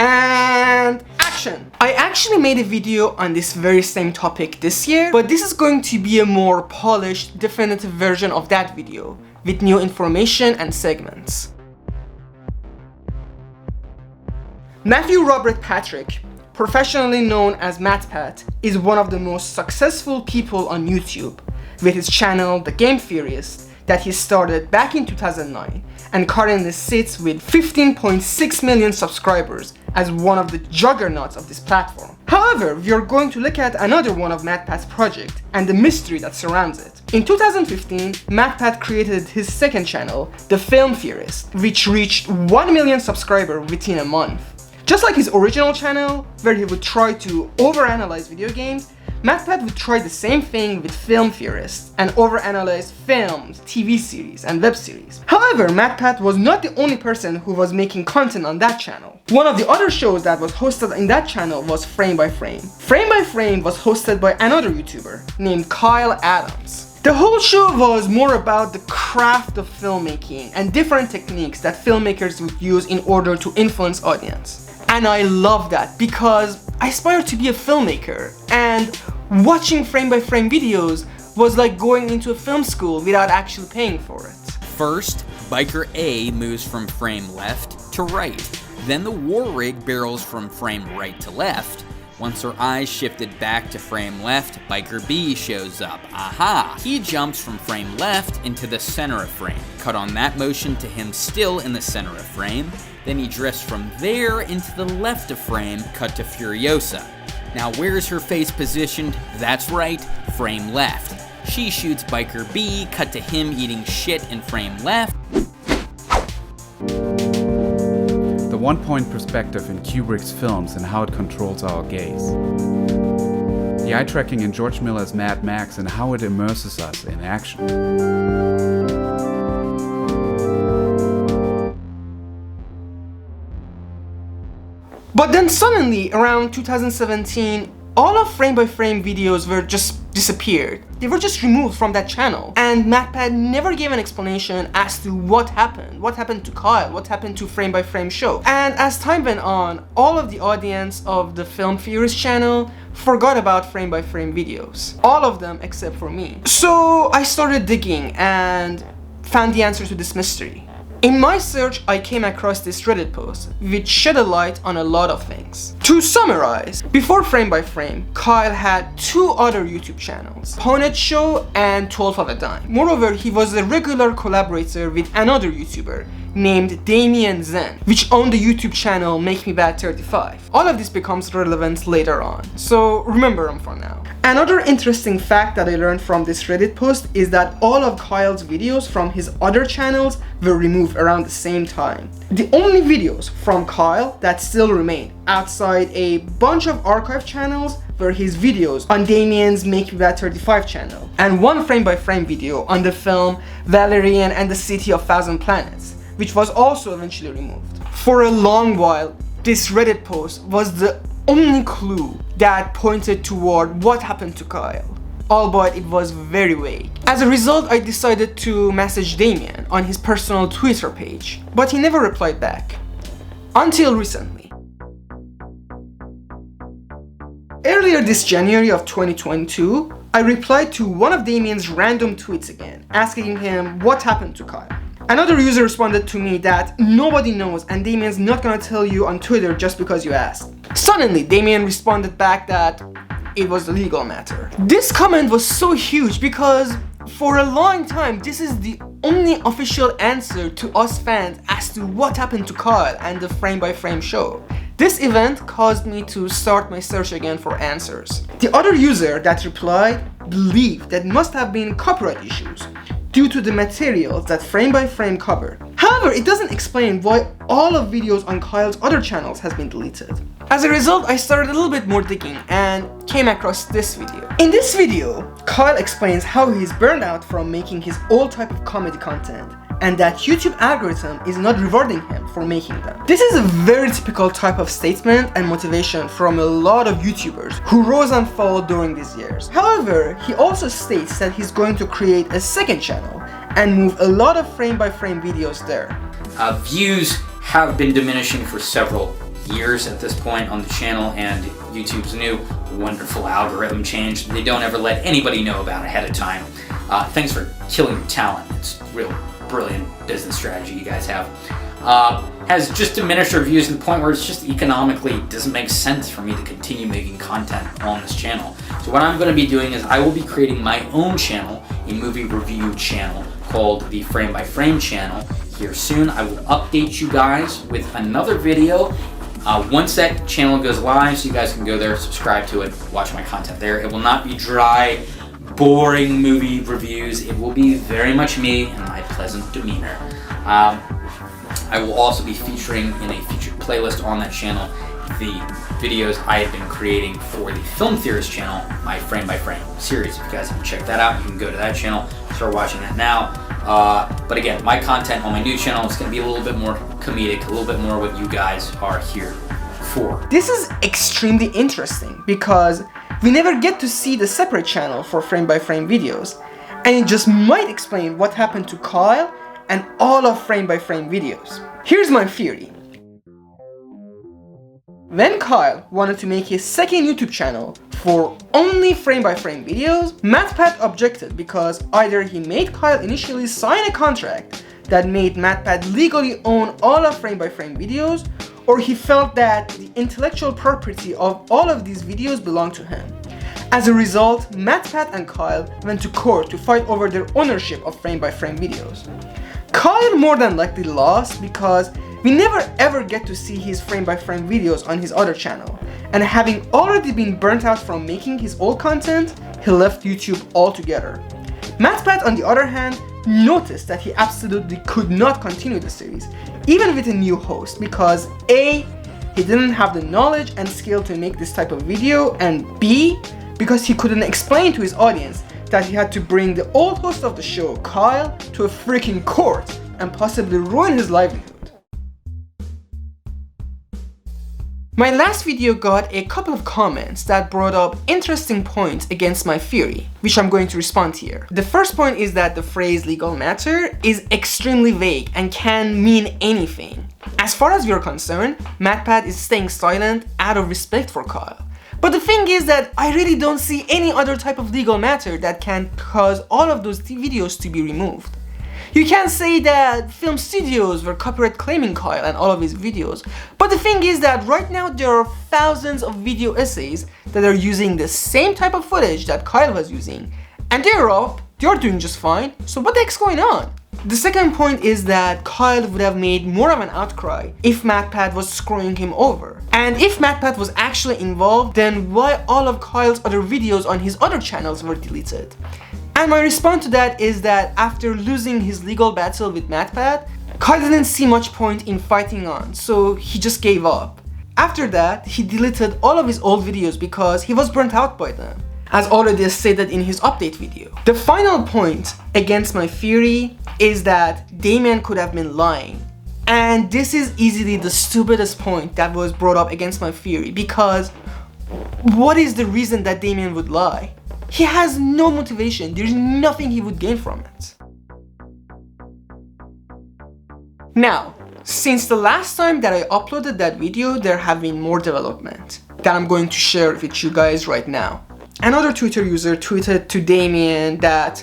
And action! I actually made a video on this very same topic this year, but this is going to be a more polished, definitive version of that video with new information and segments. Matthew Robert Patrick, professionally known as MatPat, is one of the most successful people on YouTube with his channel The Game Theorists that he started back in 2009 and currently sits with 15.6 million subscribers as one of the juggernauts of this platform. However, we are going to look at another one of MatPat's project and the mystery that surrounds it. In 2015, MatPat created his second channel, The Film Theorists, which reached 1 million subscribers within a month. Just like his original channel, where he would try to overanalyze video games, MatPat would try the same thing with Film Theorists and overanalyze films, TV series, and web series. However, MatPat was not the only person who was making content on that channel. One of the other shows that was hosted in that channel was Frame by Frame. Frame by Frame was hosted by another YouTuber named Kyle Adams. The whole show was more about the craft of filmmaking and different techniques that filmmakers would use in order to influence audience. And I love that because I aspire to be a filmmaker, and watching frame by frame videos was like going into a film school without actually paying for it. First, Biker A moves from frame left to right. Then the war rig barrels from frame right to left. Once her eyes shifted back to frame left, Biker B shows up. Aha! He jumps from frame left into the center of frame. Cut on that motion to him still in the center of frame. Then he drifts from there into the left of frame, cut to Furiosa. Now where's her face positioned? That's right, frame left. She shoots Biker B, cut to him eating shit in frame left. The one-point perspective in Kubrick's films and how it controls our gaze. The eye tracking in George Miller's Mad Max and how it immerses us in action. But then suddenly, around 2017, all of frame by frame videos were just disappeared. They were just removed from that channel. And MatPat never gave an explanation as to what happened. What happened to Kyle? What happened to frame by frame show? And as time went on, all of the audience of the Film Theorists channel forgot about frame by frame videos. All of them except for me. So I started digging and found the answer to this mystery. In my search, I came across this Reddit post, which shed a light on a lot of things. To summarize, before Frame by Frame, Kyle had two other YouTube channels, Poned Show and 12 of a Dime. Moreover, he was a regular collaborator with another YouTuber named Damien Zen, which owned the YouTube channel Make Me Bad 35. All of this becomes relevant later on, so remember them for now. Another interesting fact that I learned from this Reddit post is that all of Kyle's videos from his other channels were removed around the same time. The only videos from Kyle that still remain outside a bunch of archive channels were his videos on Damien's Make Me Bad 35 channel and one frame by frame video on the film Valerian and the City of Thousand Planets, which was also eventually removed. For a long while, this Reddit post was the only clue that pointed toward what happened to Kyle, albeit it was very vague. As a result, I decided to message Damien on his personal Twitter page, but he never replied back. Until recently. Earlier this January of 2022, I replied to one of Damien's random tweets again, asking him what happened to Kyle. Another user responded to me that nobody knows and Damien's not gonna tell you on Twitter just because you asked. Suddenly, Damien responded back that it was a legal matter. This comment was so huge because for a long time, this is the only official answer to us fans as to what happened to Kyle and the frame by frame show. This event caused me to start my search again for answers. The other user that replied believed that must have been copyright issues due to the materials that frame by frame covered. However, it doesn't explain why all of videos on Kyle's other channels has been deleted. As a result, I started a little bit more digging and came across this video. In this video, Kyle explains how he's burned out from making his old type of comedy content and that YouTube algorithm is not rewarding him for making them. This is a very typical type of statement and motivation from a lot of YouTubers who rose and fell during these years. However, he also states that he's going to create a second channel and move a lot of frame by frame videos there. Views have been diminishing for several years at this point on the channel, and YouTube's new wonderful algorithm change they don't ever let anybody know about ahead of time. Thanks for killing your talent. It's a real brilliant business strategy you guys have. Has just diminished our views to the point where it's just economically doesn't make sense for me to continue making content on this channel. So what I'm going to be doing is I will be creating my own channel, a movie review channel called the Frame by Frame channel. Here soon, I will update you guys with another video once that channel goes live, so you guys can go there, subscribe to it, watch my content there. It will not be dry, boring movie reviews. It will be very much me and my pleasant demeanor. I will also be featuring in a featured playlist on that channel the videos I have been creating for the Film Theorists channel, my frame by frame series. If you guys haven't checked that out, you can go to that channel, start watching that now. But again, my content on my new channel is going to be a little bit more comedic, a little bit more what you guys are here for. This is extremely interesting because we never get to see the separate channel for frame by frame videos, and it just might explain what happened to Kyle and all of frame by frame videos. Here's my theory. When Kyle wanted to make his second YouTube channel for only frame by frame videos, MatPat objected because either he made Kyle initially sign a contract that made MatPat legally own all of frame by frame videos, or he felt that the intellectual property of all of these videos belonged to him. As a result, MatPat and Kyle went to court to fight over their ownership of frame by frame videos. Kyle more than likely lost because we never ever get to see his frame by frame videos on his other channel, and having already been burnt out from making his old content, he left YouTube altogether. MatPat, on the other hand, noticed that he absolutely could not continue the series, even with a new host, because A, he didn't have the knowledge and skill to make this type of video, and B, because he couldn't explain to his audience that he had to bring the old host of the show, Kyle, to a freaking court and possibly ruin his livelihood. My last video got a couple of comments that brought up interesting points against my theory, which I'm going to respond here. The first point is that the phrase legal matter is extremely vague and can mean anything. As far as we are concerned, MatPat is staying silent out of respect for Kyle. But the thing is that I really don't see any other type of legal matter that can cause all of those videos to be removed. You can say that film studios were copyright claiming Kyle and all of his videos, but the thing is that right now there are thousands of video essays that are using the same type of footage that Kyle was using, and they're doing just fine, so what the heck's going on? The second point is that Kyle would have made more of an outcry if MatPat was screwing him over. And if MatPat was actually involved, then why all of Kyle's other videos on his other channels were deleted? And my response to that is that after losing his legal battle with MatPat, Kyle didn't see much point in fighting on, so he just gave up. After that, he deleted all of his old videos because he was burnt out by them, as already stated in his update video. The final point against my theory is that Damien could have been lying. And this is easily the stupidest point that was brought up against my theory, because what is the reason that Damien would lie? He has no motivation, there's nothing he would gain from it. Now, since the last time that I uploaded that video, there have been more development that I'm going to share with you guys right now. Another Twitter user tweeted to Damien that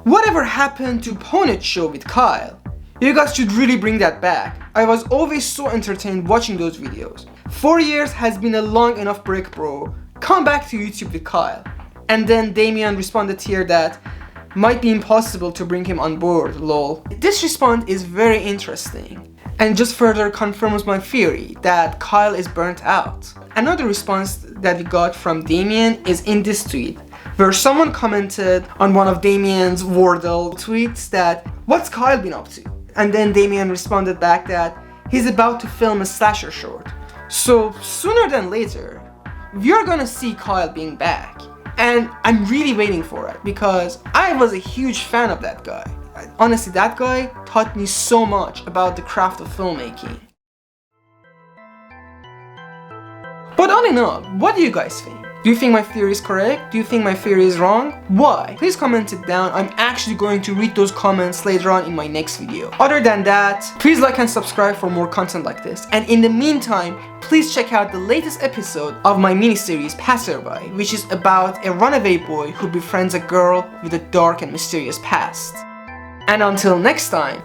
whatever happened to Ponet's show with Kyle? You guys should really bring that back. I was always so entertained watching those videos. 4 years has been a long enough break, bro. Come back to YouTube with Kyle. And then Damien responded here that might be impossible to bring him on board, lol. This response is very interesting and just further confirms my theory that Kyle is burnt out. Another response that we got from Damien is in this tweet, where someone commented on one of Damien's Wordle tweets that, "What's Kyle been up to?" And then Damien responded back that he's about to film a slasher short. So sooner than later, we're gonna see Kyle being back. And I'm really waiting for it because I was a huge fan of that guy. Honestly, that guy taught me so much about the craft of filmmaking. But all in all, what do you guys think? Do you think my theory is correct? Do you think my theory is wrong? Why? Please comment it down. I'm actually going to read those comments later on in my next video. Other than that, please like and subscribe for more content like this. And in the meantime, please check out the latest episode of my mini-series Passerby, which is about a runaway boy who befriends a girl with a dark and mysterious past. And until next time,